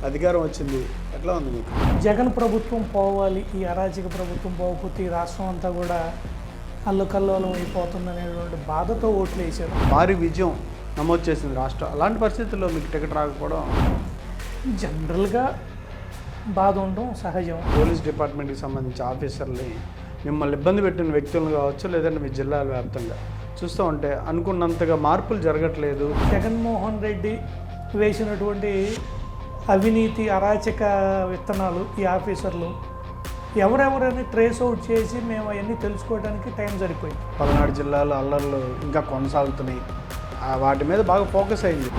అధికారం వచ్చింది, ఎట్లా ఉంది మీకు? జగన్ ప్రభుత్వం పోవాలి, ఈ అరాచక ప్రభుత్వం పోకపోతే ఈ రాష్ట్రం అంతా కూడా అల్లకల్లోలం అయిపోతుందనేటువంటి బాధతో ఓట్లు వేశారు. భారీ విజయం నమోదు చేసింది రాష్ట్రం. అలాంటి పరిస్థితుల్లో మీకు టికెట్ రాకపోవడం జనరల్గా బాధ ఉండడం సహజం. పోలీస్ డిపార్ట్మెంట్కి సంబంధించి ఆఫీసర్ని మిమ్మల్ని ఇబ్బంది పెట్టిన వ్యక్తులు కావచ్చు, లేదంటే మీ జిల్లాల వ్యాప్తంగా చూస్తూ ఉంటే అనుకున్నంతగా మార్పులు జరగట్లేదు. జగన్మోహన్ రెడ్డి వేసినటువంటి అవినీతి అరాచక విత్తనాలు ఈ ఆఫీసర్లు ఎవరెవరని ట్రేస్ అవుట్ చేసి మేము అవన్నీ తెలుసుకోవడానికి టైం సరిపోయింది. పల్నాడు జిల్లాలో అల్లర్లు ఇంకా కొనసాగుతున్నాయి, వాటి మీద బాగా ఫోకస్ అయింది.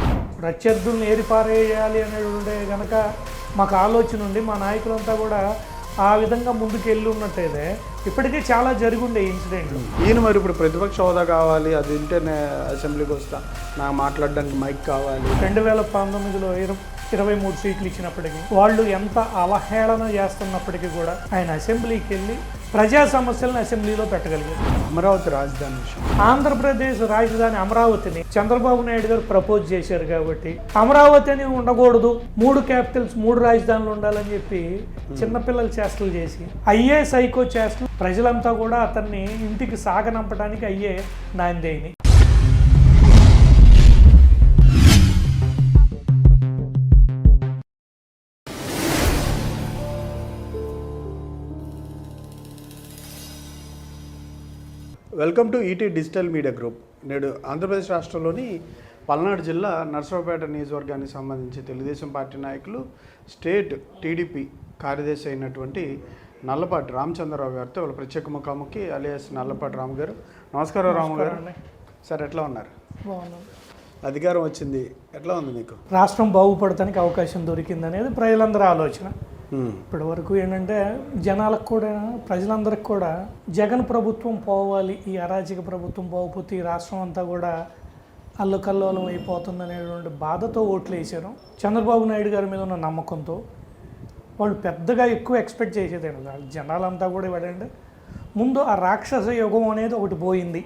ప్రత్యర్థులను ఏరిపారేయాలి అనేటువంటి కనుక మాకు ఆలోచన ఉండి మా నాయకులంతా కూడా ఆ విధంగా ముందుకు వెళ్ళి ఉన్నట్టయితే ఇప్పటికే చాలా జరిగుండే ఇన్సిడెంట్లు. ఈయన మరి ఇప్పుడు ప్రతిపక్ష హోదా కావాలి, అది వింటేనే అసెంబ్లీకి వస్తా, నాకు మాట్లాడడానికి మైక్ కావాలి. 2019లో 23 సీట్లు ఇచ్చినప్పటికీ వాళ్ళు ఎంత అవహేళన చేస్తున్నప్పటికీ కూడా ఆయన అసెంబ్లీకి వెళ్ళి ప్రజా సమస్యలను అసెంబ్లీలో పెట్టగలిగారు. అమరావతి రాజధాని విషయం, ఆంధ్రప్రదేశ్ రాజధాని అమరావతిని చంద్రబాబు నాయుడు గారు ప్రపోజ్ చేశారు కాబట్టి అమరావతి అని ఉండకూడదు, 3 క్యాపిటల్స్ 3 రాజధానులు ఉండాలని చెప్పి చిన్నపిల్లలు చేష్టలు చేసి అయ్యే సైకో చేష్టలు ప్రజలంతా కూడా అతన్ని ఇంటికి సాగనంపడానికి అయ్యే నాందేని. Welcome to ET digital media group. నేడు ఆంధ్రప్రదేశ్ రాష్ట్రంలోని పల్నాడు జిల్లా నర్సరావుపేట నియోజకవర్గానికి సంబంధించి తెలుగుదేశం పార్టీ నాయకులు, స్టేట్ టీడీపీ కార్యదర్శి అయినటువంటి నల్లపాటి రామచంద్రరావు గారితో వాళ్ళ ప్రత్యేక ముఖాముఖి అలియాస్ నల్లపాటి రాము గారు. నమస్కారం రాము గారు. సార్, ఎట్లా ఉన్నారు? అధికారం వచ్చింది, ఎట్లా ఉంది మీకు? రాష్ట్రం బాగుపడటానికి అవకాశం దొరికింది అనేది ప్రజలందరూ ఆలోచన. ఇప్పటి వరకు ఏంటంటే జనాలకు కూడా, ప్రజలందరికీ కూడా జగన్ ప్రభుత్వం పోవాలి, ఈ అరాచక ప్రభుత్వం పోకపోతే ఈ రాష్ట్రం అంతా కూడా అల్లకల్లోలం అయిపోతుందనేటువంటి బాధతో ఓట్లు వేసారు. చంద్రబాబు నాయుడు గారి మీద ఉన్న నమ్మకంతో వాళ్ళు పెద్దగా ఎక్కువ ఎక్స్పెక్ట్ చేసేది జనాలంతా కూడా ఇవ్వడండి. ముందు ఆ రాక్షస యుగం అనేది ఒకటి పోయింది,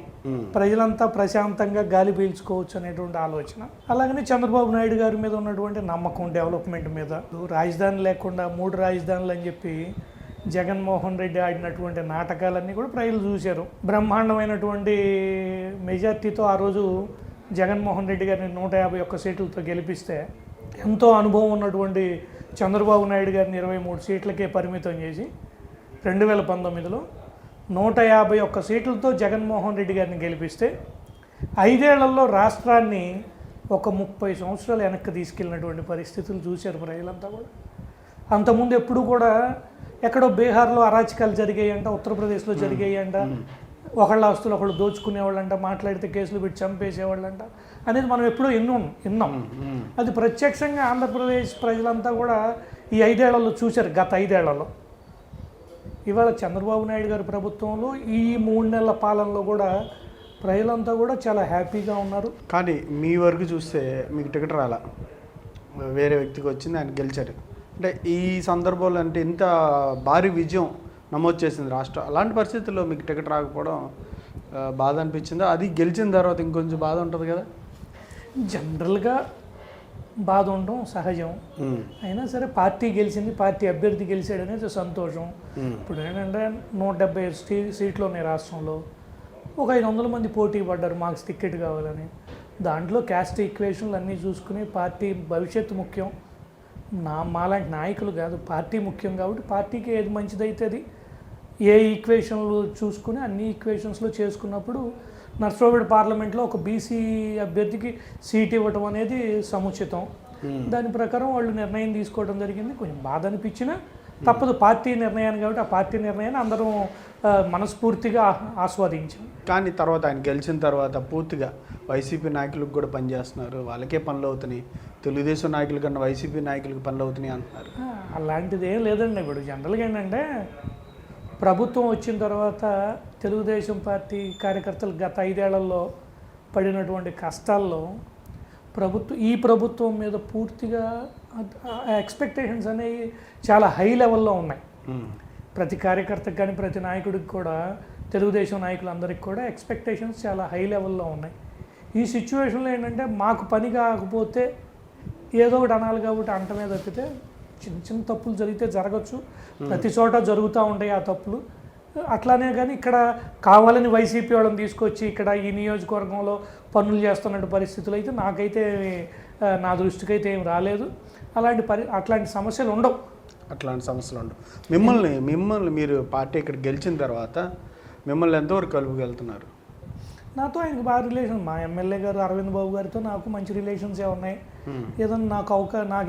ప్రజలంతా ప్రశాంతంగా గాలి పీల్చుకోవచ్చు అనేటువంటి ఆలోచన. అలాగనే చంద్రబాబు నాయుడు గారి మీద ఉన్నటువంటి నమ్మకం, డెవలప్మెంట్ మీద. రాజధాని లేకుండా 3 రాజధానులు అని చెప్పి జగన్మోహన్ రెడ్డి ఆడినటువంటి నాటకాలన్నీ కూడా ప్రజలు చూశారు. బ్రహ్మాండమైనటువంటి మెజార్టీతో ఆ రోజు జగన్మోహన్ రెడ్డి గారిని 151 సీట్లతో గెలిపిస్తే ఎంతో అనుభవం ఉన్నటువంటి చంద్రబాబు నాయుడు గారిని 23 సీట్లకే పరిమితం చేసి 2019లో 151 సీట్లతో జగన్మోహన్ రెడ్డి గారిని గెలిపిస్తే 5 ఏళ్లలో రాష్ట్రాన్ని ఒక 30 సంవత్సరాలు వెనక్కి తీసుకెళ్ళినటువంటి పరిస్థితులు చూశారు ప్రజలంతా కూడా. అంతకుముందు ఎప్పుడు కూడా ఎక్కడో బీహార్లో అరాచకాలు జరిగాయంట, ఉత్తరప్రదేశ్లో జరిగాయంట, ఒకళ్ళ ఆస్తులు ఒకళ్ళు దోచుకునేవాళ్ళంట, మాట్లాడితే కేసులు పెట్టి చంపేసేవాళ్ళంట అనేది మనం ఎప్పుడో విన్నాం. అది ప్రత్యక్షంగా ఆంధ్రప్రదేశ్ ప్రజలంతా కూడా ఈ 5 ఏళ్లలో చూశారు. గత 5 ఏళ్లలో ఇవాళ చంద్రబాబు నాయుడు గారి ప్రభుత్వంలో ఈ 3 నెలల పాలనలో కూడా ప్రజలంతా కూడా చాలా హ్యాపీగా ఉన్నారు. కానీ మీ వరకు చూస్తే మీకు టికెట్ రాలా, వేరే వ్యక్తికి వచ్చింది, ఆయన గెలిచారు. అంటే ఈ సందర్భంలో అంటే ఇంత భారీ విజయం నమోదు చేసింది రాష్ట్రం. అలాంటి పరిస్థితుల్లో మీకు టికెట్ రాకపోవడం బాధ అనిపించిందా? అది గెలిచిన తర్వాత ఇంకొంచెం బాధ ఉంటుంది కదా? జనరల్గా బాధ ఉండడం సహజం. అయినా సరే పార్టీ గెలిచింది, పార్టీ అభ్యర్థి గెలిచాడు అనేది సంతోషం. ఇప్పుడు ఏంటంటే 175 సీట్లు ఉన్నాయి రాష్ట్రంలో. ఒక 500 మంది పోటీ పడ్డారు మాకు టికెట్ కావాలని. దాంట్లో క్యాస్ట్ ఈక్వేషన్లు అన్నీ చూసుకుని పార్టీ భవిష్యత్తు ముఖ్యం, మాలాంటి నాయకులు కాదు, పార్టీ ముఖ్యం. కాబట్టి పార్టీకి ఏది మంచిదైతే అది ఏ ఈక్వేషన్లు చూసుకుని అన్ని ఈక్వేషన్స్లో చేసుకున్నప్పుడు నర్సరావుపేట పార్లమెంట్లో ఒక బీసీ అభ్యర్థికి సీట్ ఇవ్వటం అనేది సముచితం. దాని ప్రకారం వాళ్ళు నిర్ణయం తీసుకోవడం జరిగింది. కొంచెం బాధ అనిపించినా తప్పదు, పార్టీ నిర్ణయాన్ని కాబట్టి ఆ పార్టీ నిర్ణయాన్ని అందరం మనస్ఫూర్తిగా ఆస్వాదించాం. కానీ తర్వాత ఆయన గెలిచిన తర్వాత పూర్తిగా వైసీపీ నాయకులకు కూడా పనిచేస్తున్నారు, వాళ్ళకే పనులు అవుతున్నాయి, తెలుగుదేశం నాయకుల కన్నా వైసీపీ నాయకులకు పనులు అవుతున్నాయి అంటున్నారు. అలాంటిది ఏం లేదండి. ఇప్పుడు జనరల్గా ఏంటంటే ప్రభుత్వం వచ్చిన తర్వాత తెలుగుదేశం పార్టీ కార్యకర్తలు గత 5 ఏళ్లలో పడినటువంటి కష్టాల్లో ఈ ప్రభుత్వం మీద పూర్తిగా ఎక్స్పెక్టేషన్స్ అనేవి చాలా హై లెవెల్లో ఉన్నాయి. ప్రతి కార్యకర్తకి కానీ ప్రతి నాయకుడికి కూడా, తెలుగుదేశం నాయకులందరికీ కూడా ఎక్స్పెక్టేషన్స్ చాలా హై లెవెల్లో ఉన్నాయి. ఈ సిచ్యువేషన్లో ఏంటంటే మాకు పని కాకపోతే ఏదో ఒకటి అనాలి కాబట్టి అంటమే తప్పితే చిన్న చిన్న తప్పులు జరిగితే జరగచ్చు, ప్రతి చోట జరుగుతూ ఉంటాయి ఆ తప్పులు. అట్లానే కానీ ఇక్కడ కావాలని వైసీపీ వాళ్ళని తీసుకొచ్చి ఇక్కడ ఈ నియోజకవర్గంలో పనులు చేస్తున్నట్టు పరిస్థితులు అయితే నాకైతే నా దృష్టికి అయితే ఏం రాలేదు. అట్లాంటి సమస్యలు ఉండవు. అట్లాంటి సమస్యలు ఉండవు. మిమ్మల్ని మీరు పార్టీ ఇక్కడ గెలిచిన తర్వాత మిమ్మల్ని ఎంతవరకు కలుపుకెళ్తున్నారు? నాతో ఆయనకు బాగా రిలేషన్, మా ఎమ్మెల్యే గారు అరవింద్ బాబు గారితో నాకు మంచి రిలేషన్సే ఉన్నాయి. ఏదైనా నాకు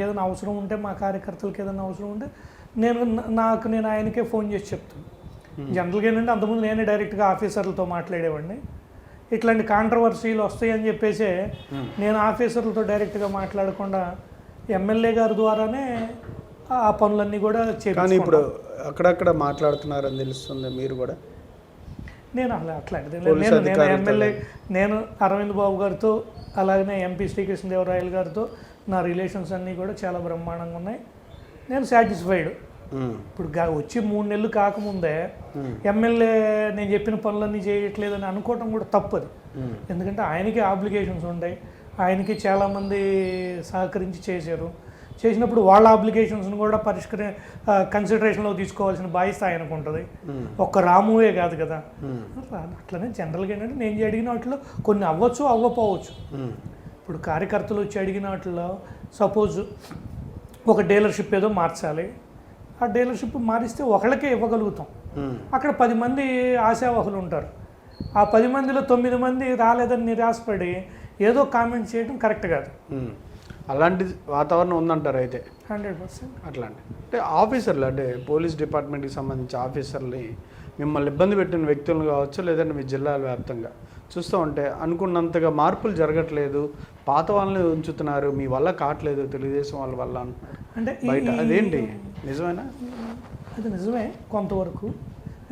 ఏదైనా అవసరం ఉంటే, మా కార్యకర్తలకు ఏదైనా అవసరం ఉంటే నేను ఆయనకే ఫోన్ చేసి చెప్తాను. జనరల్గా ఏంటంటే అంతకుముందు నేనే డైరెక్ట్గా ఆఫీసర్లతో మాట్లాడేవాడిని. ఇట్లాంటి కాంట్రవర్సీలు వస్తాయని చెప్పేసి నేను ఆఫీసర్లతో డైరెక్ట్గా మాట్లాడకుండా ఎమ్మెల్యే గారి ద్వారానే ఆ పనులన్నీ కూడా కానీ ఇప్పుడు అక్కడక్కడ మాట్లాడుతున్నారని తెలుస్తుంది. మీరు కూడా నేను అట్లాంటిది నేను అరవింద్ బాబు గారితో అలాగనే ఎంపీ శ్రీకృష్ణదేవరాయలు గారితో నా రిలేషన్స్ అన్నీ కూడా చాలా బ్రహ్మాండంగా ఉన్నాయి. నేను సాటిస్ఫైడ్. ఇప్పుడు వచ్చి 3 నెలలు కాకముందే ఎమ్మెల్యే నేను చెప్పిన పనులన్నీ చేయట్లేదని అనుకోవటం కూడా తప్పది. ఎందుకంటే ఆయనకి ఆబ్లిగేషన్స్ ఉంటాయి, ఆయనకి చాలామంది సహకరించి చేసినప్పుడు వాళ్ళ ఆబ్లిగేషన్స్ని కూడా కన్సిడరేషన్లో తీసుకోవాల్సిన బాధ్యత ఆయనకు ఉంటుంది. ఒక్క రామువే కాదు కదా. అట్లనే జనరల్గా ఏంటంటే నేను అడిగిన వాటిలో కొన్ని అవ్వచ్చు, అవ్వపోవచ్చు. ఇప్పుడు కార్యకర్తలు వచ్చి అడిగిన వాటిలో సపోజ్ ఒక డీలర్షిప్ ఏదో మార్చాలి, ఆ డీలర్షిప్ మారిస్తే ఒకళ్ళకే ఇవ్వగలుగుతాం. అక్కడ 10 మంది ఆశావహులు ఉంటారు. ఆ 10 మందిలో 9 మంది రాలేదని నిరాశపడి ఏదో కామెంట్ చేయడం కరెక్ట్ కాదు. అలాంటి వాతావరణం ఉందంటారు అయితే? 100%. అట్లాంటి అంటే ఆఫీసర్లు, అంటే పోలీస్ డిపార్ట్మెంట్కి సంబంధించి ఆఫీసర్ని మిమ్మల్ని ఇబ్బంది పెట్టిన వ్యక్తులను కావచ్చు, లేదంటే మీ జిల్లాల వ్యాప్తంగా చూస్తూ ఉంటే అనుకున్నంతగా మార్పులు జరగట్లేదు, పాత వాళ్ళని ఉంచుతున్నారు, మీ వల్ల కావట్లేదు తెలుగుదేశం వాళ్ళ వల్ల అంటున్నారు. అంటే బయట అదేంటి నిజమేనా? అది నిజమే కొంతవరకు.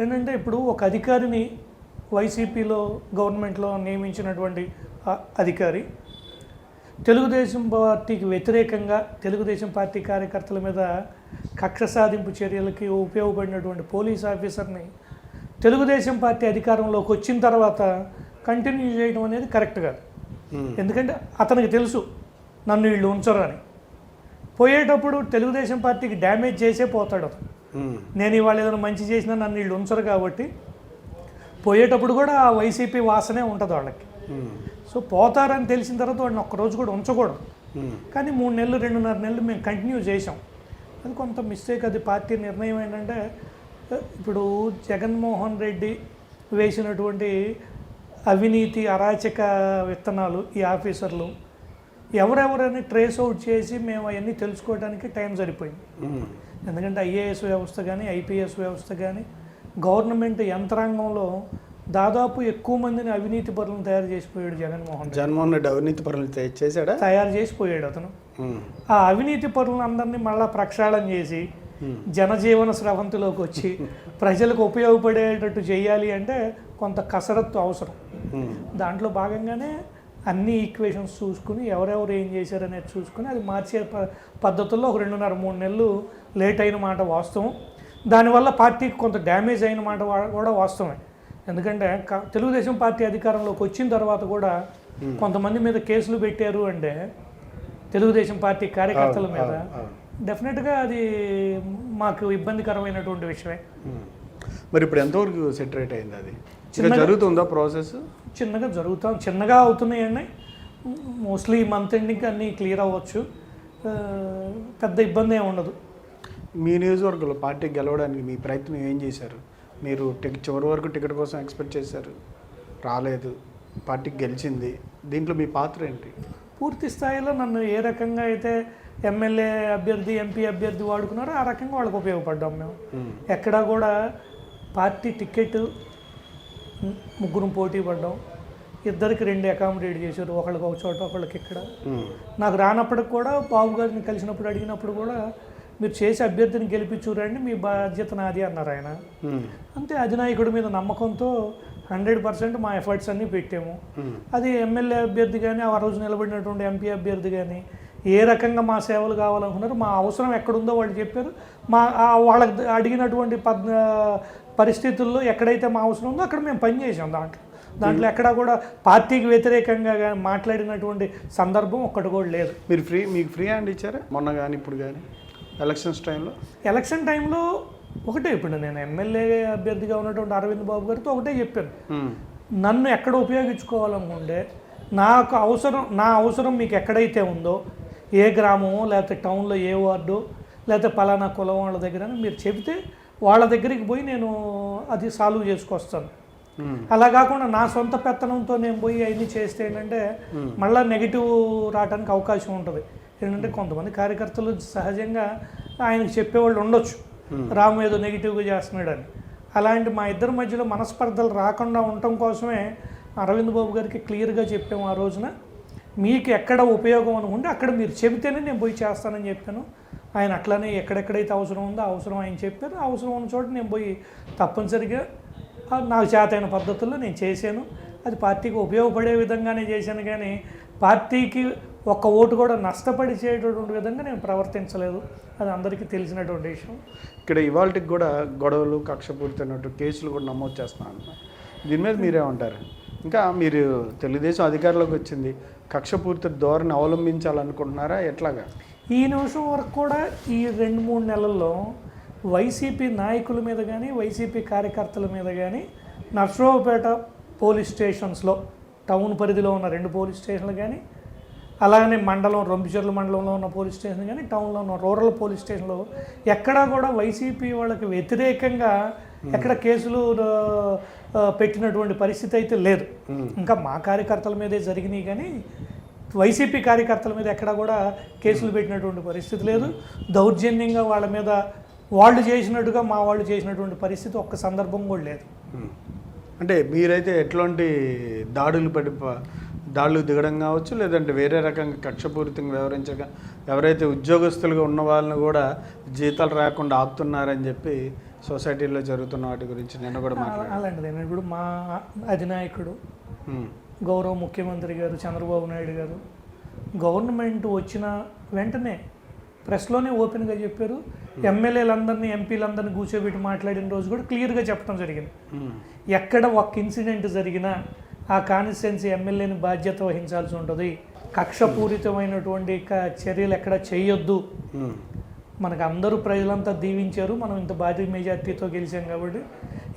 ఏంటంటే ఇప్పుడు ఒక అధికారిని వైసీపీలో గవర్నమెంట్లో నియమించినటువంటి అధికారి తెలుగుదేశం పార్టీకి వ్యతిరేకంగా తెలుగుదేశం పార్టీ కార్యకర్తల మీద కక్ష సాధింపు చర్యలకి ఉపయోగపడినటువంటి పోలీస్ ఆఫీసర్ని తెలుగుదేశం పార్టీ అధికారంలోకి వచ్చిన తర్వాత కంటిన్యూ చేయడం అనేది కరెక్ట్ కాదు. ఎందుకంటే అతనికి తెలుసు నన్ను వీళ్ళు ఉంచరు అని. పోయేటప్పుడు తెలుగుదేశం పార్టీకి డ్యామేజ్ చేసే పోతాడు అతను. నేను ఇవాళ ఏదైనా మంచి చేసినా నన్ను వీళ్ళు ఉంచరు కాబట్టి పోయేటప్పుడు కూడా ఆ వైసీపీ వాసనే ఉంటుంది వాళ్ళకి. సో పోతారని తెలిసిన తర్వాత వాడిని ఒక్కరోజు కూడా ఉంచకూడదు. కానీ 3 నెలలు 2.5 నెలలు మేము కంటిన్యూ చేసాం. అది కొంత మిస్టేక్. అది పార్టీ నిర్ణయం ఏంటంటే ఇప్పుడు జగన్మోహన్ రెడ్డి వేసినటువంటి అవినీతి అరాచక విత్తనాలు ఈ ఆఫీసర్లు ఎవరెవరని ట్రేస్ అవుట్ చేసి మేము అవన్నీ తెలుసుకోవడానికి టైం సరిపోయింది. ఎందుకంటే ఐఏఎస్ వ్యవస్థ కానీ ఐపీఎస్ వ్యవస్థ కానీ గవర్నమెంట్ యంత్రాంగంలో దాదాపు ఎక్కువ మందిని అవినీతి పరులను తయారు చేసిపోయాడు జగన్మోహన్ రెడ్డి. అవినీతి పరులను తయారు చేసిపోయాడు అతను. ఆ అవినీతి పరులను అందరినీ మళ్ళా ప్రక్షాళన చేసి జనజీవన స్రవంతిలోకి వచ్చి ప్రజలకు ఉపయోగపడేటట్టు చేయాలి అంటే కొంత కసరత్తు అవసరం. దాంట్లో భాగంగానే అన్ని ఈక్వేషన్స్ చూసుకుని ఎవరెవరు ఏం చేశారనేది చూసుకుని అది మార్చే పద్ధతుల్లో ఒక 2.5-3 నెలలు లేట్ అయిన మాట వాస్తవం. దానివల్ల పార్టీకి కొంత డ్యామేజ్ అయిన మాట కూడా వాస్తవమే. ఎందుకంటే తెలుగుదేశం పార్టీ అధికారంలోకి వచ్చిన తర్వాత కూడా కొంతమంది మీద కేసులు పెట్టారు అంటే తెలుగుదేశం పార్టీ కార్యకర్తల మీద డెఫినెట్గా అది మాకు ఇబ్బందికరమైనటువంటి విషయమే. మరి ఇప్పుడు ఎంతవరకు సెటరేట్ అయింది? అది జరుగుతుందా ప్రాసెస్? చిన్నగా అవుతున్నాయండి. మోస్ట్లీ మంత్ ఎండింగ్కి అన్నీ క్లియర్ అవ్వచ్చు, పెద్ద ఇబ్బంది ఏమి ఉండదు. మీ నియోజకవర్గంలో పార్టీ గెలవడానికి మీ ప్రయత్నం ఏం చేశారు? మీరు చివరి వరకు టికెట్ కోసం ఎక్స్పెక్ట్ చేశారు, రాలేదు, పార్టీకి గెలిచింది. దీంట్లో మీ పాత్ర ఏంటి? పూర్తి స్థాయిలో నన్ను ఏ రకంగా అయితే ఎమ్మెల్యే అభ్యర్థి ఎంపీ అభ్యర్థి వాడుకున్నారో ఆ రకంగా వాళ్ళకి ఉపయోగపడ్డాం మేము. ఎక్కడా కూడా పార్టీ టికెట్ 3 పోటీ పడ్డాం, 2కి 2 అకామిడేట్ చేశారు, ఒకళ్ళకి ఒక చోట ఒకళ్ళకి ఇక్కడ. నాకు రానప్పటికి కూడా బాబు గారిని కలిసినప్పుడు అడిగినప్పుడు కూడా మీరు చేసి అభ్యర్థిని గెలిపించురండి, మీ బాధ్యత నాది అన్నారు ఆయన. అంతే, అధినాయకుడి మీద నమ్మకంతో 100% మా ఎఫర్ట్స్ అన్నీ పెట్టాము. అది ఎమ్మెల్యే అభ్యర్థి కానీ ఆ రోజు నిలబడినటువంటి ఎంపీ అభ్యర్థి కానీ ఏ రకంగా మా సేవలు కావాలనుకున్నారు, మా అవసరం ఎక్కడుందో వాళ్ళు చెప్పారు. వాళ్ళకి అడిగినటువంటి పరిస్థితుల్లో ఎక్కడైతే మా అవసరం ఉందో అక్కడ మేము పనిచేసాం. దాంట్లో దాంట్లో ఎక్కడా కూడా పార్టీకి వ్యతిరేకంగా మాట్లాడినటువంటి సందర్భం ఒక్కటి కూడా లేదు. మీకు ఫ్రీ హ్యాండ్ ఇచ్చారా మొన్న కానీ ఇప్పుడు కానీ ఎలక్షన్స్ టైంలో? ఎలక్షన్ టైంలో ఒకటే, ఇప్పుడు నేను ఎమ్మెల్యే అభ్యర్థిగా ఉన్నటువంటి అరవింద్ బాబు గారితో ఒకటే చెప్పాను, నన్ను ఎక్కడ ఉపయోగించుకోవాలనుకుంటే నా అవసరం మీకు ఎక్కడైతే ఉందో, ఏ గ్రామమో లేకపోతే టౌన్లో ఏ వార్డు లేకపోతే పలానా కులం వాళ్ళ దగ్గర మీరు చెబితే వాళ్ళ దగ్గరికి పోయి నేను అది సాల్వ్ చేసుకొస్తాను. అలా కాకుండా నా సొంత పెత్తనంతో నేను పోయి అవన్నీ చేస్తే ఏంటంటే మళ్ళీ నెగిటివ్ రావడానికి అవకాశం ఉంటుంది. ఏంటంటే కొంతమంది కార్యకర్తలు సహజంగా ఆయనకు చెప్పేవాళ్ళు ఉండొచ్చు, రాము ఏదో నెగిటివ్గా చేస్తున్నాడని. అలాంటి మా ఇద్దరి మధ్యలో మనస్పర్ధలు రాకుండా ఉండటం కోసమే అరవింద్ బాబు గారికి క్లియర్గా చెప్పాము ఆ రోజున, మీకు ఎక్కడ ఉపయోగం అనుకుంటే అక్కడ మీరు చెబితేనే నేను పోయి చేస్తానని చెప్పాను. ఆయన అట్లానే ఎక్కడెక్కడైతే అవసరం ఉందో అవసరం ఆయన చెప్పారు, అవసరం ఉన్న చోట నేను పోయి తప్పనిసరిగా నాకు చేతైన పద్ధతుల్లో నేను చేశాను. అది పార్టీకి ఉపయోగపడే విధంగానే చేశాను, కానీ పార్టీకి ఒక్క ఓటు కూడా నష్టపడి చేయటువంటి విధంగా నేను ప్రవర్తించలేదు. అది అందరికీ తెలిసినటువంటి విషయం. ఇక్కడ ఇవాళకి కూడా గొడవలు కక్షపూరితమైనట్టు కేసులు కూడా నమోదు చేస్తున్నాను. దీని మీద మీరేమంటారు? ఇంకా మీరు తెలుగుదేశం అధికారంలోకి వచ్చింది, కక్షపూరిత ధోరణి అవలంబించాలనుకుంటున్నారా ఎట్లాగా? ఈ నిమిషం వరకు కూడా ఈ 2-3 నెలల్లో వైసీపీ నాయకుల మీద కానీ వైసీపీ కార్యకర్తల మీద కానీ నర్సరావుపేట పోలీస్ స్టేషన్స్లో, టౌన్ పరిధిలో ఉన్న 2 పోలీస్ స్టేషన్లు కానీ, అలాగనే మండలం రొంపిచెర్ల మండలంలో ఉన్న పోలీస్ స్టేషన్ కానీ, టౌన్లో ఉన్న రూరల్ పోలీస్ స్టేషన్లో ఎక్కడా కూడా వైసీపీ వాళ్ళకి వ్యతిరేకంగా ఎక్కడ కేసులు పెట్టినటువంటి పరిస్థితి అయితే లేదు. ఇంకా మా కార్యకర్తల మీదే జరిగినాయి, కానీ వైసీపీ కార్యకర్తల మీద ఎక్కడా కూడా కేసులు పెట్టినటువంటి పరిస్థితి లేదు. దౌర్జన్యంగా వాళ్ళ మీద వాళ్ళు చేసినట్టుగా మా వాళ్ళు చేసినటువంటి పరిస్థితి ఒక్క సందర్భం కూడా లేదు. అంటే మీరైతే ఎట్లాంటి దాడులు దిగడం కావచ్చు, లేదంటే వేరే రకంగా కక్షపూరితంగా వ్యవహరించగా ఎవరైతే ఉద్యోగస్తులుగా ఉన్న వాళ్ళని కూడా జీతాలు రాకుండా ఆపుతున్నారని చెప్పి సొసైటీలో జరుగుతున్న వాటి గురించి నేను కూడా మాట్లాడాను. అలాంటిది ఇప్పుడు మా అధినాయకుడు గౌరవ ముఖ్యమంత్రి గారు చంద్రబాబు నాయుడు గారు గవర్నమెంట్ వచ్చిన వెంటనే ప్రెస్లోనే ఓపెన్గా చెప్పారు, ఎమ్మెల్యేలందరినీ ఎంపీలందరినీ కూర్చోబెట్టి మాట్లాడిన రోజు కూడా క్లియర్గా చెప్పడం జరిగింది. ఎక్కడ ఒక ఇన్సిడెంట్ జరిగినా ఆ కాన్స్టిట్యున్సీ ఎమ్మెల్యేని బాధ్యత వహించాల్సి ఉంటుంది, కక్షపూరితమైనటువంటి చర్యలు ఎక్కడ చేయొద్దు. మనకు అందరూ ప్రజలంతా దీవించారు, మనం ఇంత భారీ మెజార్టీతో గెలిచాం కాబట్టి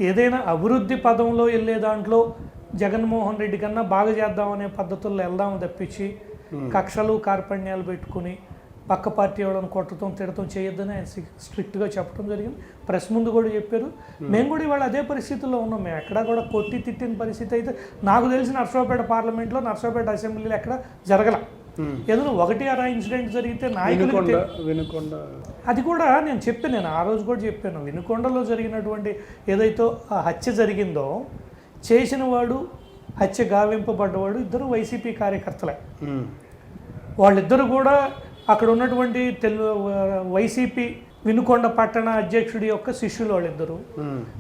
ఏదైనా అభివృద్ధి పదంలో వెళ్ళే దాంట్లో జగన్మోహన్ రెడ్డి కన్నా బాగా చేద్దామనే పద్ధతుల్లో వెళ్దాము తప్పించి కక్షలు కార్పణ్యాలు పెట్టుకుని పక్క పార్టీ వాళ్ళని కొట్టడం తిడటం చేయొద్దని ఆయన స్ట్రిక్ట్గా చెప్పడం జరిగింది. ప్రెస్ ముందు కూడా చెప్పారు. మేము కూడా ఇవాళ అదే పరిస్థితుల్లో ఉన్నాం. మేము ఎక్కడా కూడా కొట్టి తిట్టిన పరిస్థితి అయితే నాకు తెలిసిన నర్సరావుపేట పార్లమెంట్లో నర్సరావుపేట అసెంబ్లీలో ఎక్కడ జరగల. ఏదైనా 1-6 ఇన్సిడెంట్ జరిగితే నాయకులు అది కూడా నేను ఆ రోజు కూడా చెప్పాను. వినుకొండలో జరిగినటువంటి ఏదైతే ఆ హత్య జరిగిందో చేసిన వాడు హత్య గావింపబడ్డవాడు ఇద్దరు వైసీపీ కార్యకర్తలే. వాళ్ళిద్దరు కూడా అక్కడ ఉన్నటువంటి వైసీపీ వినుకొండ పట్టణ అధ్యక్షుడి యొక్క శిష్యులు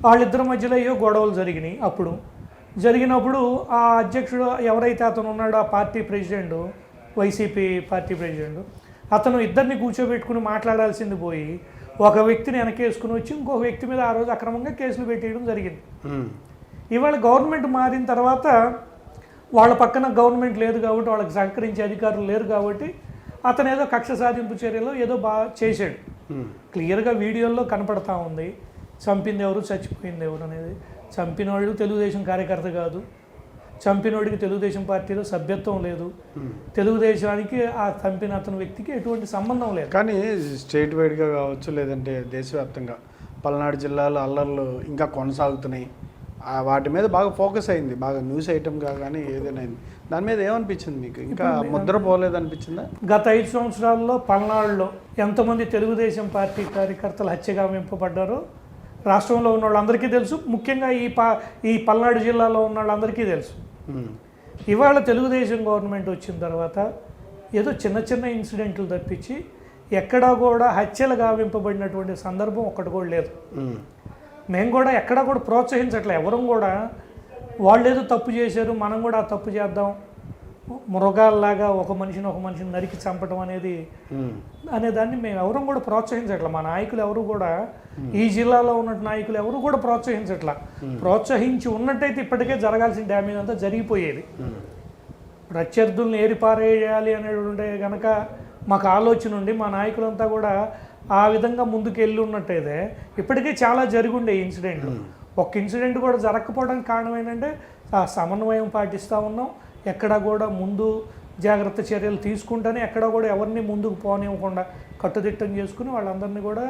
వాళ్ళిద్దరు మధ్యలో ఏవో గొడవలు జరిగినాయి. అప్పుడు జరిగినప్పుడు ఆ అధ్యక్షుడు ఎవరైతే అతను ఉన్నాడో ఆ party president, YCP party president, అతను ఇద్దరిని కూర్చోబెట్టుకుని మాట్లాడాల్సింది పోయి ఒక వ్యక్తిని వెనకేసుకుని వచ్చి ఇంకొక వ్యక్తి మీద ఆ రోజు అక్రమంగా కేసులు పెట్టేయడం జరిగింది. ఇవాళ గవర్నమెంట్ మారిన తర్వాత వాళ్ళ పక్కన గవర్నమెంట్ లేదు కాబట్టి, వాళ్ళకి సహకరించే అధికారులు లేరు కాబట్టి అతను ఏదో కక్ష సాధింపు చర్యలో ఏదో బాగా చేశాడు. క్లియర్గా వీడియోల్లో కనపడతా ఉంది చంపింది ఎవరు చచ్చిపోయింది ఎవరు అనేది. చంపినవాడు తెలుగుదేశం కార్యకర్త కాదు, చంపినోడికి తెలుగుదేశం పార్టీలో సభ్యత్వం లేదు, తెలుగుదేశానికి ఆ చంపిన అతని వ్యక్తికి ఎటువంటి సంబంధం లేదు. కానీ స్టేట్ వైడ్గా కావచ్చు లేదంటే దేశవ్యాప్తంగా పల్నాడు జిల్లాలో అల్లర్లు ఇంకా కొనసాగుతున్నాయి. వాటి మీద బాగా ఫోకస్ అయింది, బాగా న్యూస్ ఐటమ్గా కానీ ఏదైనా అయింది. దాని మీద ఏమనిపించింది మీకు? ఇంకా ముద్ర పోలేదనిపించిందా? గత 5 సంవత్సరాల్లో పల్నాడులో ఎంతమంది తెలుగుదేశం పార్టీ కార్యకర్తలు హత్యగా వెంపబడ్డారో రాష్ట్రంలో ఉన్న వాళ్ళందరికీ తెలుసు, ముఖ్యంగా ఈ పల్నాడు జిల్లాలో ఉన్న వాళ్ళందరికీ తెలుసు. ఇవాళ తెలుగుదేశం గవర్నమెంట్ వచ్చిన తర్వాత ఏదో చిన్న ఇన్సిడెంట్లు తప్పించి ఎక్కడా కూడా హత్యలు గావింపబడినటువంటి సందర్భం ఒక్కటి కూడా లేదు. మేము కూడా ఎక్కడా కూడా ప్రోత్సహించట్లే. ఎవరం కూడా వాళ్ళు ఏదో తప్పు చేశారు మనం కూడా ఆ తప్పు చేద్దాం, మృగాల్లాగా ఒక మనిషిని నరికి చంపడం అనేది దాన్ని మేము ఎవరూ కూడా ప్రోత్సహించట్లా. మా నాయకులు ఎవరు కూడా, ఈ జిల్లాలో ఉన్న నాయకులు ఎవరు కూడా ప్రోత్సహించట్లా. ప్రోత్సహించి ఉన్నట్టయితే ఇప్పటికే జరగాల్సిన డ్యామేజ్ అంతా జరిగిపోయేది. ప్రత్యర్థుల్ని ఏరిపారేయాలి అనేటువంటి కనుక మాకు ఆలోచన ఉండి మా నాయకులంతా కూడా ఆ విధంగా ముందుకు వెళ్ళి ఉన్నట్టయితే ఇప్పటికే చాలా జరిగి ఉండే ఇన్సిడెంట్లు. ఒక్క ఇన్సిడెంట్ కూడా జరగకపోవడానికి కారణం ఏంటంటే ఆ సమన్వయం పాటిస్తూ ఉన్నాం. ఎక్కడ కూడా ముందు జాగ్రత్త చర్యలు తీసుకుంటేనే ఎక్కడ కూడా ఎవరిని ముందుకు పోనివ్వకుండా కట్టుదిట్టం చేసుకుని వాళ్ళందరినీ కూడా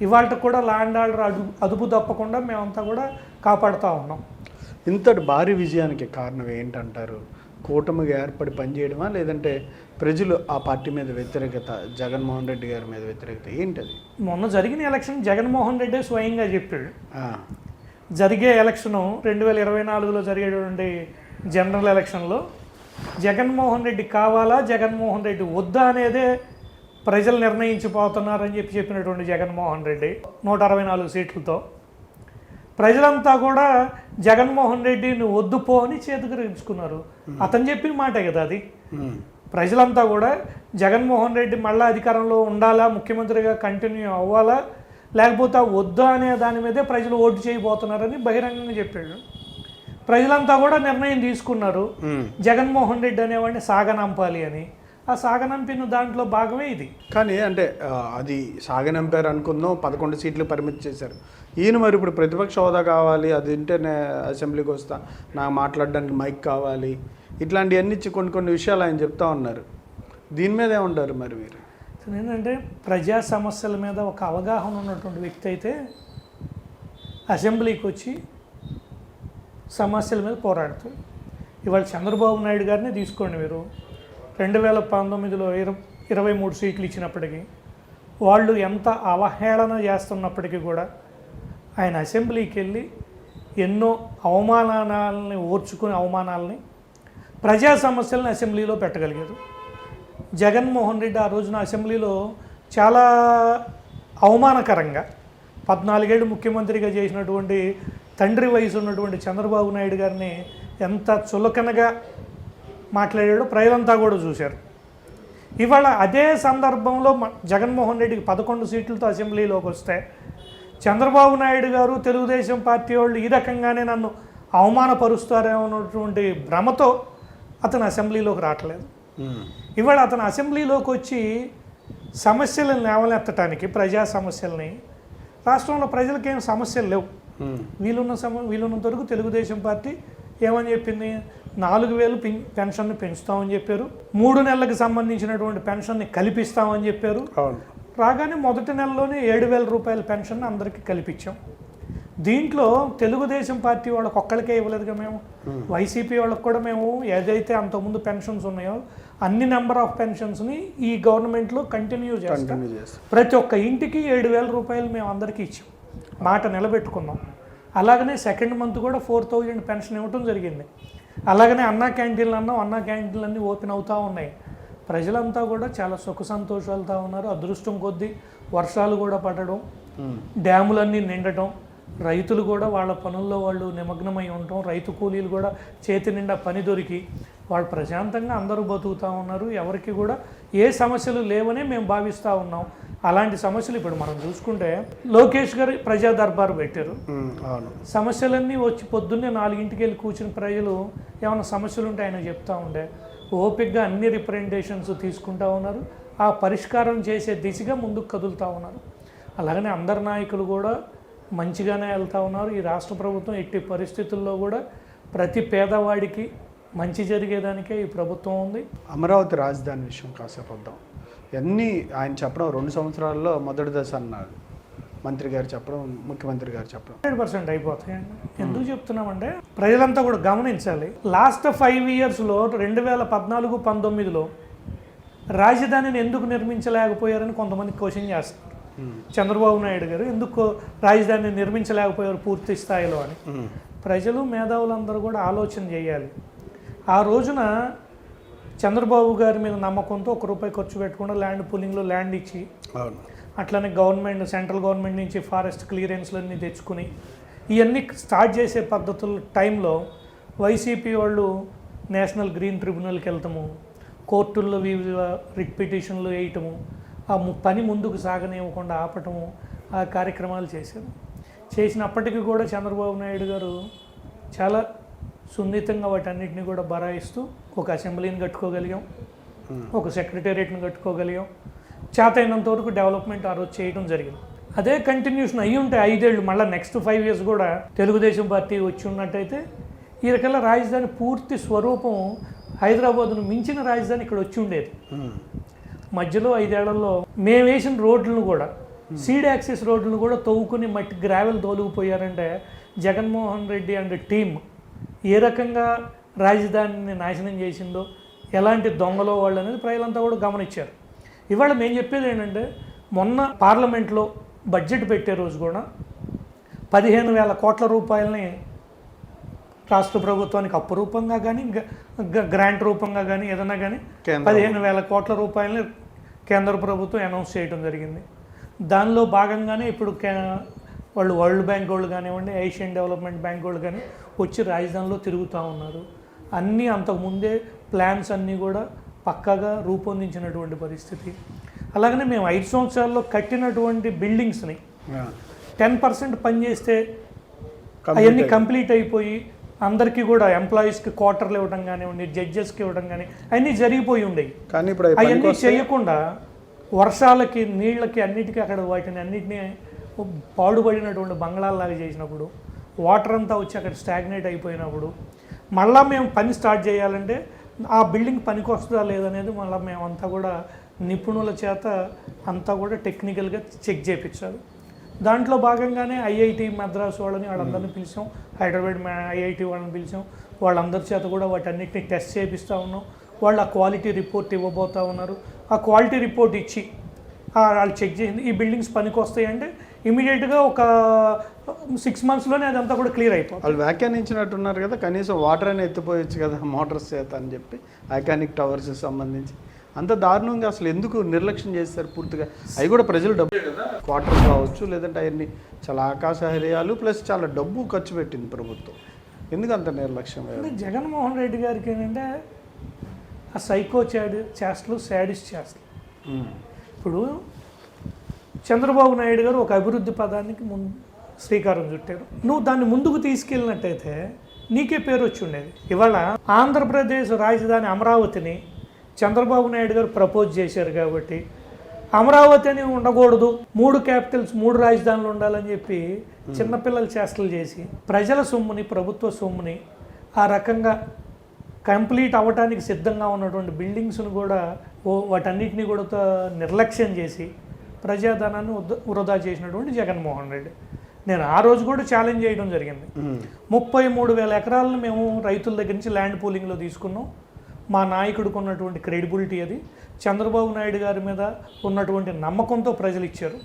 ఇవాళ కూడా ల్యాండ్ ఆర్డర్ అదుపు తప్పకుండా మేమంతా కూడా కాపాడుతూ ఉన్నాం. ఇంతటి భారీ విజయానికి కారణం ఏంటంటారు? కూటమిగా ఏర్పడి పనిచేయడమా, లేదంటే ప్రజలు ఆ పార్టీ మీద వ్యతిరేకత, జగన్మోహన్ రెడ్డి గారి మీద వ్యతిరేకత ఏంటది? మొన్న జరిగిన ఎలక్షన్ జగన్మోహన్ రెడ్డి స్వయంగా చెప్పాడు. జరిగే ఎలక్షను 2024లో జరిగేటువంటి జనరల్ ఎలక్షన్లో జగన్మోహన్ రెడ్డి కావాలా, జగన్మోహన్ రెడ్డి వద్దా అనేదే ప్రజలు నిర్ణయించిపోతున్నారని చెప్పినటువంటి జగన్మోహన్ రెడ్డి 164 సీట్లతో ప్రజలంతా కూడా జగన్మోహన్ రెడ్డి నువ్వు వద్దు పో అని చేతుకరించుకున్నారు. అతను చెప్పిన మాటే కదా అది. ప్రజలంతా కూడా జగన్మోహన్ రెడ్డి మళ్ళీ అధికారంలో ఉండాలా, ముఖ్యమంత్రిగా కంటిన్యూ అవ్వాలా, లేకపోతే వద్దా అనే దాని మీదే ప్రజలు ఓటు చేయబోతున్నారని బహిరంగంగా చెప్పాడు. ప్రజలంతా కూడా నిర్ణయం తీసుకున్నారు జగన్మోహన్ రెడ్డి అనేవాడిని సాగనంపాలి అని. ఆ సాగనంపిన దాంట్లో భాగమే ఇది. కానీ అంటే అది సాగనంపారు అనుకుందాం, 11 సీట్లు పరిమితి చేశారు. ఈయన మరి ఇప్పుడు ప్రతిపక్ష హోదా కావాలి, అది ఉంటేనే అసెంబ్లీకి వస్తా, నాకు మాట్లాడడానికి మైక్ కావాలి, ఇట్లాంటివన్నీ ఇచ్చి కొన్ని విషయాలు ఆయన చెప్తా ఉన్నారు. దీని మీద ఏమంటారు మరి మీరు? ఏంటంటే ప్రజా సమస్యల మీద ఒక అవగాహన ఉన్నటువంటి వ్యక్తి అయితే అసెంబ్లీకి వచ్చి సమస్యల మీద పోరాడుతారు. ఇవాళ చంద్రబాబు నాయుడు గారిని తీసుకోండి మీరు. 2019లో 23 సీట్లు ఇచ్చినప్పటికీ వాళ్ళు ఎంత అవహేళన చేస్తున్నప్పటికీ కూడా ఆయన అసెంబ్లీకి వెళ్ళి ఎన్నో అవమానాలని ఓర్చుకునే అవమానాలని, ప్రజా సమస్యలను అసెంబ్లీలో పెట్టగలిగారు. జగన్మోహన్ రెడ్డి ఆ రోజున అసెంబ్లీలో చాలా అవమానకరంగా 14 ఏళ్ళు ముఖ్యమంత్రిగా చేసినటువంటి తండ్రి వయసు ఉన్నటువంటి చంద్రబాబు నాయుడు గారిని ఎంత చులకనగా మాట్లాడాడో ప్రజలంతా కూడా చూశారు. ఇవాళ అదే సందర్భంలో జగన్మోహన్ రెడ్డికి 11 సీట్లతో అసెంబ్లీలోకి వస్తే చంద్రబాబు నాయుడు గారు, తెలుగుదేశం పార్టీ వాళ్ళు ఈ రకంగానే నన్ను అవమానపరుస్తారేమన్నటువంటి భ్రమతో అతను అసెంబ్లీలోకి రావట్లేదు. ఇవాళ అతను అసెంబ్లీలోకి వచ్చి సమస్యలను లేవనెత్తడానికి, ప్రజా సమస్యల్ని, రాష్ట్రంలో ప్రజలకి ఏం సమస్యలు లేవు. వీలున్నంత వరకు తెలుగుదేశం పార్టీ ఏమని చెప్పింది, 4000 పెన్షన్ని పెంచుతామని చెప్పారు, 3 నెలలకు సంబంధించినటువంటి పెన్షన్ని కల్పిస్తామని చెప్పారు. రాగానే మొదటి నెలలోనే 7000 రూపాయల పెన్షన్ అందరికీ కల్పించాం. దీంట్లో తెలుగుదేశం పార్టీ వాళ్ళకి ఒక్కరికే ఇవ్వలేదుగా మేము, వైసీపీ వాళ్ళకి కూడా మేము ఏదైతే అంతకుముందు పెన్షన్స్ ఉన్నాయో అన్ని నెంబర్ ఆఫ్ పెన్షన్స్ని ఈ గవర్నమెంట్లో కంటిన్యూ చేస్తాం. ప్రతి ఒక్క ఇంటికి 7000 రూపాయలు మేము అందరికీ ఇచ్చాం, మాట నిలబెట్టుకున్నాం. అలాగనే సెకండ్ మంత్ కూడా 4000 పెన్షన్ ఇవ్వటం జరిగింది. అలాగనే అన్నా క్యాంటీన్లు అన్నాం, అన్నా క్యాంటీన్లు అన్నీ ఓపెన్ అవుతూ ఉన్నాయి. ప్రజలంతా కూడా చాలా సుఖ సంతోషాలతో ఉన్నారు. అదృష్టం కొద్దీ వర్షాలు కూడా పడడం, డ్యాములన్నీ నిండటం, రైతులు కూడా వాళ్ళ పనుల్లో వాళ్ళు నిమగ్నమై ఉండటం, రైతు కూలీలు కూడా చేతి నిండా పని దొరికి వాళ్ళు ప్రశాంతంగా అందరూ బతుకుతూ ఉన్నారు. ఎవరికి కూడా ఏ సమస్యలు లేవనే మేము భావిస్తూ ఉన్నాం. అలాంటి సమస్యలు ఇప్పుడు మనం చూసుకుంటే లోకేష్ గారు ప్రజా దర్బారు పెట్టారు. సమస్యలన్నీ వచ్చి పొద్దున్నే 4ంటికి వెళ్ళి కూర్చుని ప్రజలు ఏమైనా సమస్యలు ఉంటే ఆయన చెప్తూ ఉండే ఓపికగా అన్ని రిప్రజెంటేషన్స్ తీసుకుంటూ ఉన్నారు. ఆ పరిష్కారం చేసే దిశగా ముందుకు కదులుతూ ఉన్నారు. అలాగనే అందరు నాయకులు కూడా మంచిగానే వెళ్తూ ఉన్నారు. ఈ రాష్ట్ర ప్రభుత్వం ఎట్టి పరిస్థితుల్లో కూడా ప్రతి పేదవాడికి మంచి జరిగేదానికే ఈ ప్రభుత్వం ఉంది. అమరావతి రాజధాని విషయం కాసేపు వద్దాం. అన్నీ ఆయన చెప్పడం 2 సంవత్సరాల్లో మొదటి దశ అన్నారు మంత్రి గారు చెప్పడం, ముఖ్యమంత్రి గారు చెప్పడం 100% అయిపోతాయండి. ఎందుకు చెప్తున్నామంటే ప్రజలంతా కూడా గమనించాలి. లాస్ట్ 5 ఇయర్స్లో 2014-19లో రాజధానిని ఎందుకు నిర్మించలేకపోయారని కొంతమంది క్వశ్చన్ చేస్తారు. చంద్రబాబు నాయుడు గారు ఎందుకు రాజధానిని నిర్మించలేకపోయారు పూర్తి స్థాయిలో అని. ప్రజలు మేధావులందరూ కూడా ఆలోచన చేయాలి. ఆ రోజున చంద్రబాబు గారి మీద నమ్మకంతో ₹1 ఖర్చు పెట్టకుండా ల్యాండ్ పూలింగ్లో ల్యాండ్ ఇచ్చి, అట్లనే గవర్నమెంట్, సెంట్రల్ గవర్నమెంట్ నుంచి ఫారెస్ట్ క్లియరెన్స్లన్నీ తెచ్చుకుని ఇవన్నీ స్టార్ట్ చేసే పద్ధతుల టైంలో వైసీపీ వాళ్ళు నేషనల్ గ్రీన్ ట్రిబ్యునల్కి వెళ్తాము, కోర్టుల్లో వివిధ రిట్ పిటిషన్లు వేయటము, పని ముందుకు సాగనివ్వకుండా ఆపటము, ఆ కార్యక్రమాలు చేశారు. చేసినప్పటికీ కూడా చంద్రబాబు నాయుడు గారు చాలా సున్నితంగా వాటన్నిటిని కూడా బరాయిస్తూ ఒక అసెంబ్లీని కట్టుకోగలిగాం, ఒక సెక్రటేరియట్ని కట్టుకోగలిగాం, చేతైనంత వరకు డెవలప్మెంట్ ఆ రోజు చేయడం జరిగింది. అదే కంటిన్యూషన్ అయ్యి ఉంటే 5 ఏళ్ళు మళ్ళీ నెక్స్ట్ 5 years కూడా తెలుగుదేశం పార్టీ వచ్చి ఉన్నట్టయితే ఈ రకాల రాజధాని పూర్తి స్వరూపం హైదరాబాద్ను మించిన రాజధాని ఇక్కడ వచ్చి ఉండేది. మధ్యలో 5 ఏళ్లలో మేము వేసిన రోడ్లను కూడా సీడ్ యాక్సిస్ రోడ్లను కూడా తవ్వుకుని మట్టి గ్రావెల్ తోలుకుపోయారంటే జగన్మోహన్ రెడ్డి అండ్ టీమ్ ఏ రకంగా రాజధానిని నాశనం చేసిందో, ఎలాంటి దొంగలో వాళ్ళు అనేది ప్రజలంతా కూడా గమనించారు. ఇవాళ మేము చెప్పేది ఏంటంటే మొన్న పార్లమెంట్లో బడ్జెట్ పెట్టే రోజు కూడా 15,000 కోట్ల రూపాయలని రాష్ట్ర ప్రభుత్వానికి అప్పు రూపంగా కానీ గ్రాంట్ రూపంగా కానీ ఏదైనా కానీ 15,000 కోట్ల రూపాయలని కేంద్ర ప్రభుత్వం అనౌన్స్ చేయడం జరిగింది. దానిలో భాగంగానే ఇప్పుడు వాళ్ళు వరల్డ్ బ్యాంక్ వాళ్ళు కానివ్వండి, ఏషియన్ డెవలప్మెంట్ బ్యాంక్ వాళ్ళు కానీ వచ్చి రాజధానిలో తిరుగుతూ ఉన్నారు. అన్నీ అంతకుముందే ప్లాన్స్ అన్నీ కూడా పక్కాగా రూపొందించినటువంటి పరిస్థితి. అలాగనే మేము 5 సంవత్సరాల్లో కట్టినటువంటి బిల్డింగ్స్ని 10% పనిచేస్తే అవన్నీ కంప్లీట్ అయిపోయి అందరికీ కూడా ఎంప్లాయీస్కి క్వార్టర్లు ఇవ్వడం కానివ్వండి, జడ్జెస్కి ఇవ్వడం కానీ అన్నీ జరిగిపోయి ఉండేవి. కానీ ఇప్పుడు అవన్నీ చేయకుండా వర్షాలకి నీళ్ళకి అన్నిటికీ అక్కడ వాటిని అన్నిటినీ పాడుపడినటువంటి బంగ్లాల్లాగా చేసినప్పుడు, వాటర్ అంతా వచ్చి అక్కడ స్టాగ్నేట్ అయిపోయినప్పుడు మళ్ళీ మేము పని స్టార్ట్ చేయాలంటే ఆ బిల్డింగ్ పనికి వస్తుందా లేదనేది మళ్ళీ మేమంతా కూడా నిపుణుల చేత అంతా కూడా టెక్నికల్గా చెక్ చేయించాలి. దాంట్లో భాగంగానే ఐఐటి మద్రాసు వాళ్ళని వాళ్ళందరినీ పిలిచాం, హైదరాబాద్ ఐఐటి వాళ్ళని పిలిచాం. వాళ్ళందరి చేత కూడా వాటన్నిటిని టెస్ట్ చేపిస్తూ ఉన్నాం. వాళ్ళు ఆ క్వాలిటీ రిపోర్ట్ ఇవ్వబోతూ ఉన్నారు. ఆ క్వాలిటీ రిపోర్ట్ ఇచ్చి వాళ్ళు చెక్ చేసింది ఈ బిల్డింగ్స్ పనికి వస్తాయి అంటే ఇమీడియట్గా ఒక 6 monthsలోనే అదంతా కూడా క్లియర్ అయిపోతుంది. వాళ్ళు వ్యాఖ్యానించినట్టున్నారు కదా, కనీసం వాటర్ అని ఎత్తిపోయచ్చు కదా మోటార్స్ చేత అని చెప్పి ఐకానిక్ టవర్స్ సంబంధించి అంత దారుణంగా అసలు ఎందుకు నిర్లక్ష్యం చేస్తారు పూర్తిగా? అవి కూడా ప్రజలు డబ్బు కదా, క్వార్టర్స్ కావచ్చు లేదంటే అవన్నీ చాలా ఆకాశహర్యాలు ప్లస్ చాలా డబ్బు ఖర్చు పెట్టింది ప్రభుత్వం. ఎందుకు అంత నిర్లక్ష్యం? జగన్మోహన్ రెడ్డి గారికి ఏంటంటే ఆ సైకో చేష్టలు శాడిస్ట్ చేష్టలు. ఇప్పుడు చంద్రబాబు నాయుడు గారు ఒక అభివృద్ధి పదానికి శ్రీకారం చుట్టారు. నువ్వు దాన్ని ముందుకు తీసుకెళ్ళినట్టయితే నీకే పేరు వచ్చి ఉండేది. ఇవాళ ఆంధ్రప్రదేశ్ రాజధాని అమరావతిని చంద్రబాబు నాయుడు గారు ప్రపోజ్ చేశారు కాబట్టి అమరావతి అని ఉండకూడదు, 3 క్యాపిటల్స్ 3 రాజధానులు ఉండాలని చెప్పి చిన్నపిల్లలు చేష్టలు చేసి ప్రజల సొమ్ముని, ప్రభుత్వ సొమ్ముని ఆ రకంగా కంప్లీట్ అవ్వటానికి సిద్ధంగా ఉన్నటువంటి బిల్డింగ్స్ను కూడా వాటన్నిటిని కూడా నిర్లక్ష్యం చేసి ప్రజాధనాన్ని వృధా చేసినటువంటి జగన్మోహన్ రెడ్డి. నేను ఆ రోజు కూడా ఛాలెంజ్ చేయడం జరిగింది. 33,000 ఎకరాలను మేము రైతుల దగ్గర నుంచి ల్యాండ్ పూలింగ్లో తీసుకున్నాం. మా నాయకుడికి ఉన్నటువంటి క్రెడిబిలిటీ అది, చంద్రబాబు నాయుడు గారి మీద ఉన్నటువంటి నమ్మకంతో ప్రజలు ఇచ్చారు.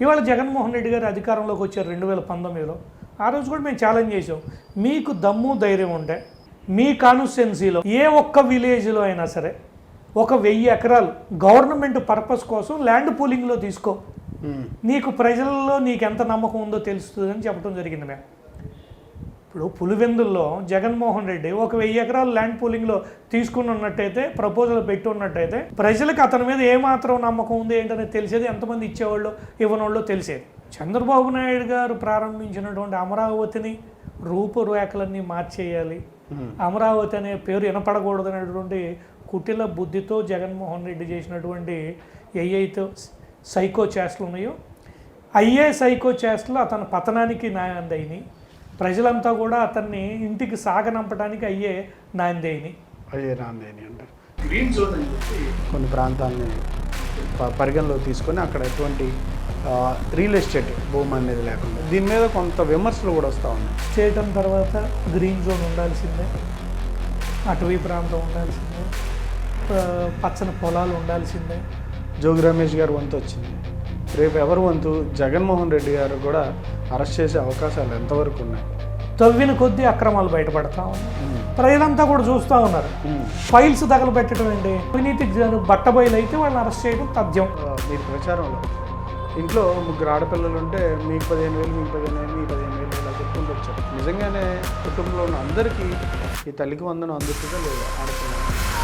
ఇవాళ జగన్మోహన్ రెడ్డి గారు అధికారంలోకి వచ్చారు 2019లో. ఆ రోజు కూడా మేము ఛాలెంజ్ చేసాం, మీకు దమ్ము ధైర్యం ఉంటే మీ కాన్స్టిట్యున్సీలో ఏ ఒక్క విలేజ్లో అయినా సరే ఒక 1000 ఎకరాలు గవర్నమెంట్ పర్పస్ కోసం ల్యాండ్ పూలింగ్లో తీసుకో, నీకు ప్రజల్లో నీకు ఎంత నమ్మకం ఉందో తెలుస్తుంది అని చెప్పడం జరిగింది. మేము ఇప్పుడు పులివెందుల్లో జగన్మోహన్ రెడ్డి ఒక 1000 ఎకరాలు ల్యాండ్ పూలింగ్లో తీసుకుని ఉన్నట్టయితే, ప్రపోజల్ పెట్టి ఉన్నట్టయితే ప్రజలకు అతని మీద ఏమాత్రం నమ్మకం ఉంది ఏంటనేది తెలిసేది, ఎంతమంది ఇచ్చేవాళ్ళు ఇవ్వనోళ్ళు తెలిసేది. చంద్రబాబు నాయుడు గారు ప్రారంభించినటువంటి అమరావతిని రూపురేఖలన్నీ మార్చేయాలి, అమరావతి అనే పేరు వినపడకూడదు అనేటువంటి కుటిల బుద్ధితో జగన్మోహన్ రెడ్డి చేసినటువంటి ఏవైతే సైకో చేష్టలు ఉన్నాయో అయ్యే సైకో చేష్టలు అతని పతనానికి నాందైని, ప్రజలంతా కూడా అతన్ని ఇంటికి సాగనంపడానికి అయ్యే నాందేని అంటారు. గ్రీన్ జోన్ అని చెప్పి కొన్ని ప్రాంతాలని పరిగణలో తీసుకొని అక్కడ ఎటువంటి రియల్ ఎస్టేట్ భూమి అనేది లేకుండా దీని మీద కొంత విమర్శలు కూడా వస్తూ ఉన్నాయి. చేయటం తర్వాత గ్రీన్ జోన్ ఉండాల్సిందే, అటవీ ప్రాంతం ఉండాల్సిందే, పచ్చని పొలాలు ఉండాల్సిందే. జోగి రమేష్ గారు వంతు వచ్చింది, రేపు ఎవరు వంతు? జగన్మోహన్ రెడ్డి గారు కూడా అరెస్ట్ చేసే అవకాశాలు ఎంతవరకు ఉన్నాయి? తవ్విన కొద్దీ అక్రమాలు బయటపడతా ఉన్నాయి, ప్రజలంతా కూడా చూస్తూ ఉన్నారు. ఫైల్స్ తగలబెట్టడం ఏంటి, అవినీతి బట్టబయలు అయితే వాళ్ళని అరెస్ట్ చేయడం తథ్యం. మీరు ప్రచారంలో ఇంట్లో 3 ఆడపిల్లలు ఉంటే మీకు 15,000, మీకు 15,000, మీకు 15,000 ఇలా చెప్పుకుంటూ వచ్చారు. నిజంగానే కుటుంబంలో ఉన్న అందరికీ ఈ తల్లికి వందనం అందుతుందా లేదా ఆడుతున్నారు?